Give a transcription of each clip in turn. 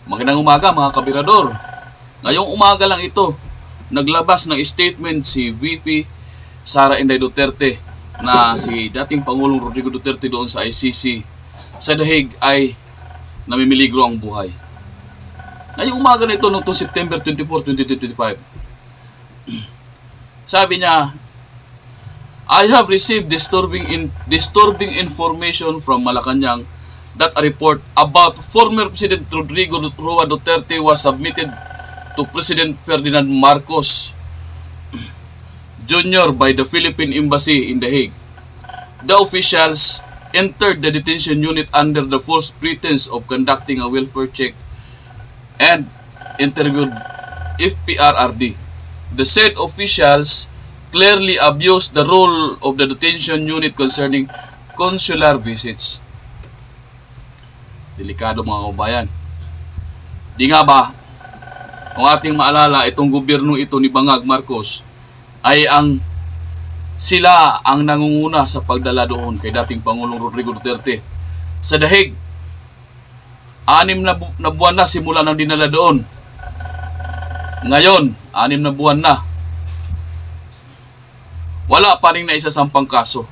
Magandang umaga mga kabirador. Ngayong umaga lang ito, naglabas ng statement si VP Sara Inday Duterte na si dating Pangulong Rodrigo Duterte doon sa ICC sa The Hague ay namimiligro ang buhay. Ngayong umaga na ito noong September 24, 2025. Sabi niya, I have received disturbing information from Malacanang that a report about former President Rodrigo Roa Duterte was submitted to President Ferdinand Marcos Jr. by the Philippine Embassy in The Hague. The officials entered the detention unit under the false pretense of conducting a welfare check and interviewed FPRRD. The said officials clearly abused the role of the detention unit concerning consular visits. Delikado mga kabayan. Di nga ba, kung ating maalala, itong gobyerno ito ni Bangag Marcos ay sila ang nangunguna sa pagdala doon kay dating Pangulong Rodrigo Duterte sa The Hague. 6 na buwan na simula nang dinala doon. Ngayon, 6 na buwan na. Wala pa rin na isasampang kaso.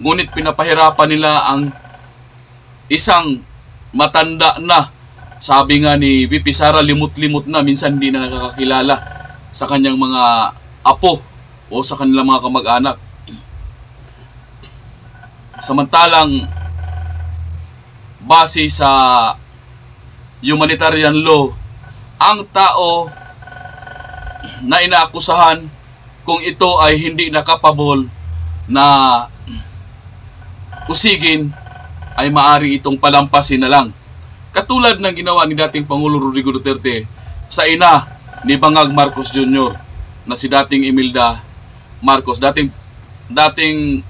Ngunit pinapahirapan nila ang isang matanda na, sabi nga ni VP Sara, limot-limot na, minsan hindi na nakakakilala sa kanyang mga apo o sa kanilang mga kamag-anak. Samantalang base sa humanitarian law, ang tao na inaakusahan, kung ito ay hindi nakapabol na usigin, ay maari itong palampasin na lang. Katulad ng ginawa ni dating Pangulong Rodrigo Duterte sa ina ni Bangag Marcos Jr. na si dating Imelda Marcos, dating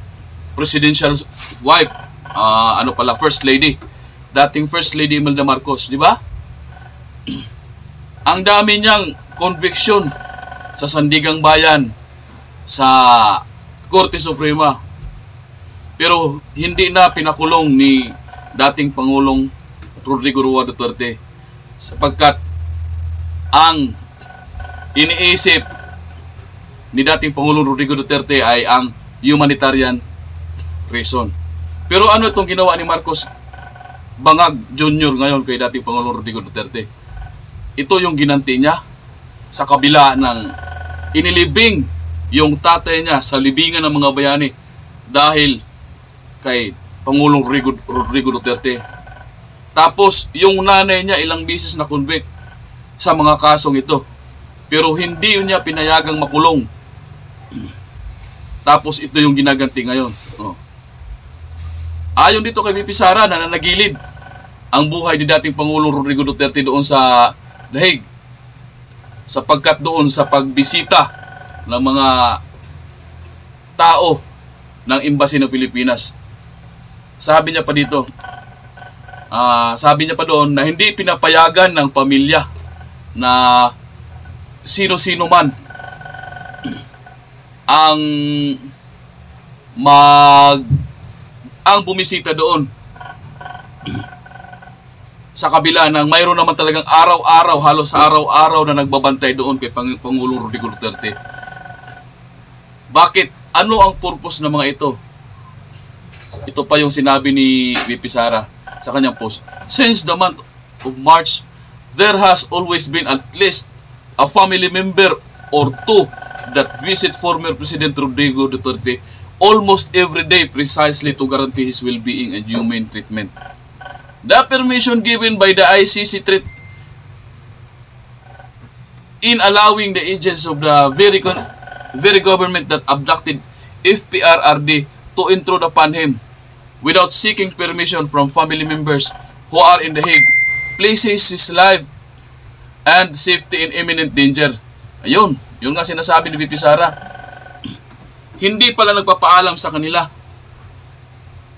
presidential wife, First Lady. Dating First Lady Imelda Marcos, di ba? Ang dami niyang conviction sa Sandigang Bayan, sa Korte Suprema. Pero hindi na pinakulong ni dating Pangulong Rodrigo Roa Duterte sapagkat ang iniisip ni dating Pangulong Rodrigo Duterte ay ang humanitarian reason. Pero ano itong ginawa ni Marcos Bangag Jr. ngayon kay dating Pangulong Rodrigo Duterte? Ito yung ginanti niya sa kabila ng inilibing yung tatay niya sa libingan ng mga bayani dahil kay Pangulong Rodrigo Duterte. Tapos yung nanay niya ilang beses na convict sa mga kasong ito. Pero hindi niya pinayagang makulong. Tapos ito yung ginaganti ngayon. Ayon dito kay VP Sara na nanagilid ang buhay ni dating Pangulong Rodrigo Duterte doon sa The Hague, sapagkat doon sa pagbisita ng mga tao ng Embassy ng Pilipinas. Sabi niya pa dito, sabi niya pa doon na hindi pinapayagan ng pamilya na sino-sino man ang bumisita doon. Sa kabila ng mayroon naman talagang araw-araw, halos araw-araw na nagbabantay doon kay Pangulong Rodrigo Duterte. Bakit? Ano ang purpose ng mga ito? Ito pa yung sinabi ni VP Sara sa kanyang post. Since the month of March, there has always been at least a family member or two that visit former President Rodrigo Duterte almost every day precisely to guarantee his well-being and humane treatment. The permission given by the ICC in allowing the agents of the very government that abducted FPRRD to intrude upon him without seeking permission from family members who are in The Hague places his life and safety in imminent danger. Ayun, yun nga sinasabi ni VP Sara. Hindi pala nagpapaalam sa kanila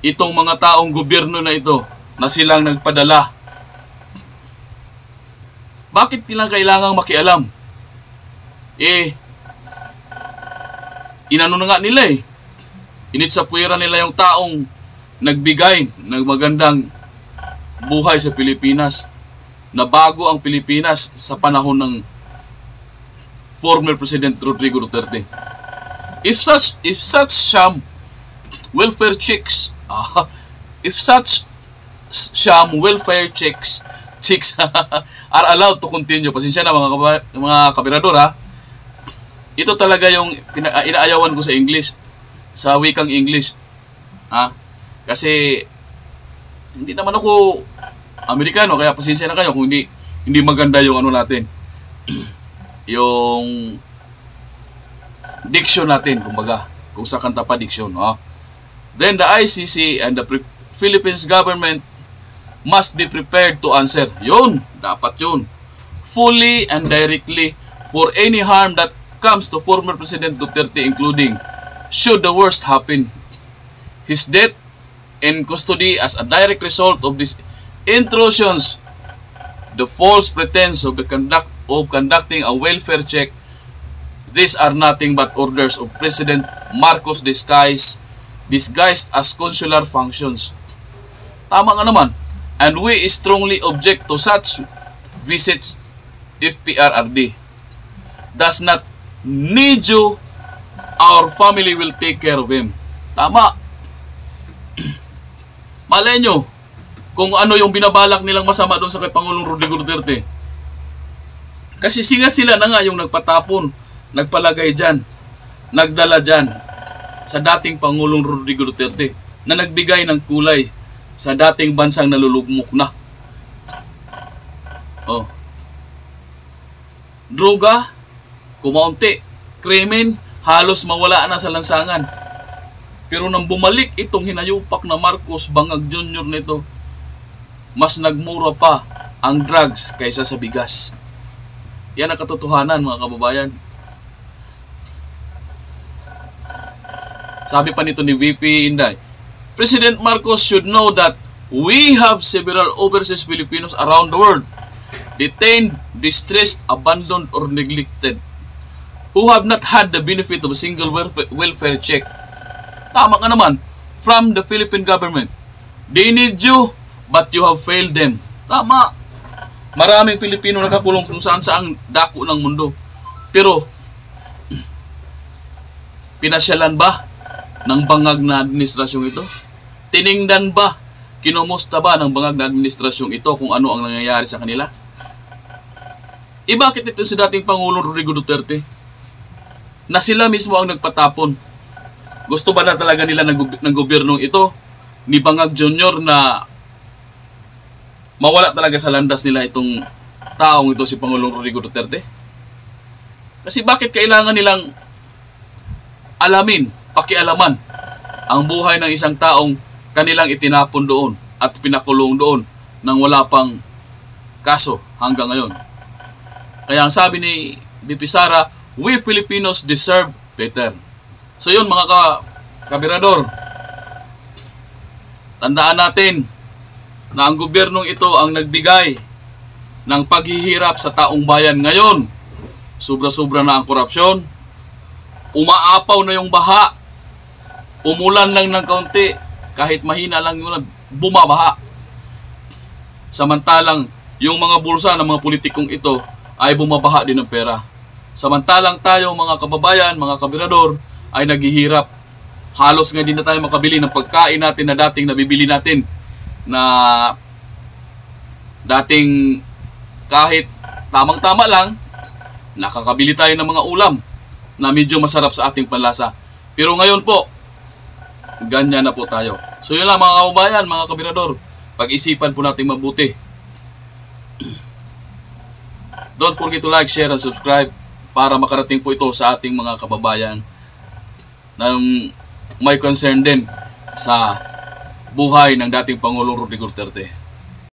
itong mga taong gobyerno na ito na silang nagpadala. Bakit nila kailangang makialam? Inano na nga nila Initsapwera nila yung taong nagbigay ng magandang buhay sa Pilipinas. na bago ang Pilipinas sa panahon ng former President Rodrigo Duterte. If such sham welfare checks are allowed to continue. Pasensya na mga kabirador ha. Ito talaga yung inaayawan ko sa English, sa wikang English. Ha? Kasi hindi naman ako Amerikano, kaya pasensya na kayo kung hindi maganda yung ano natin. Yung diction natin, kumbaga, kung sa kanta pa diction. Ha? Then the ICC and the Philippines government must be prepared to answer. Yun, dapat yun. Fully and directly for any harm that comes to former President Duterte, including, should the worst happen, his death in custody as a direct result of these intrusions, the false pretense of conducting a welfare check. These are nothing but orders of President Marcos disguised as consular functions. Tama nga naman. And we strongly object to such visits if PRRD does not need you. Our family will take care of him. Tama. Malay nyo kung ano yung binabalak nilang masama doon sa kay Pangulong Rodrigo Duterte. Kasi sila na nga yung nagpatapon, nagpalagay dyan, nagdala dyan sa dating Pangulong Rodrigo Duterte na nagbigay ng kulay sa dating bansang nalulugmok na. Oh. Droga, kumaunti, krimen, halos mawala na sa lansangan. Pero nang bumalik itong hinayupak na Marcos Bangag Jr. nito, mas nagmura pa ang drugs kaysa sa bigas. Yan ang katotohanan, mga kababayan. Sabi pa nito ni VP Inday, President Marcos should know that we have several overseas Filipinos around the world, detained, distressed, abandoned, or neglected, who have not had the benefit of a single welfare check. Tama nga naman, from the Philippine government. They need you, but you have failed them. Tama. Maraming Pilipino nakakulong kung saan saang dako ng mundo. Pero, pinasyalan ba ng bangag na administrasyong ito? Tiningnan ba, kinumusta ba ng bangag na administrasyong ito kung ano ang nangyayari sa kanila? Bakit ito si dating Pangulong Rodrigo Duterte na sila mismo ang nagpatapon? Gusto ba na talaga nila ng gobyernong ito ni Bangag Jr. na mawala talaga sa landas nila itong taong ito si Pangulong Rodrigo Duterte? Kasi bakit kailangan nilang alamin, pakialaman ang buhay ng isang taong kanilang itinapon doon at pinakulong doon nang wala pang kaso hanggang ngayon? Kaya ang sabi ni BP Sara, we Filipinos deserve better. So yun mga kabirador, tandaan natin na ang gobyernong ito ang nagbigay ng paghihirap sa taong bayan ngayon. Sobra-sobra na ang korupsyon, umaapaw na yung baha, umulan lang ng kaunti, kahit mahina lang yung bumabaha. Samantalang yung mga bulsa ng mga politikong ito ay bumabaha din ng pera. Samantalang tayo mga kababayan, mga kabirador, ay naghihirap. Halos nga din na tayo makabili ng pagkain natin na dating nabibili natin na dating kahit tamang-tama lang, nakakabili tayo ng mga ulam na medyo masarap sa ating panlasa. Pero ngayon po, ganyan na po tayo. So yun lang mga kababayan, mga kabirador, pag-isipan po natin mabuti. Don't forget to like, share, and subscribe para makarating po ito sa ating mga kababayan na may concern din sa buhay ng dating Pangulong Rodrigo Duterte.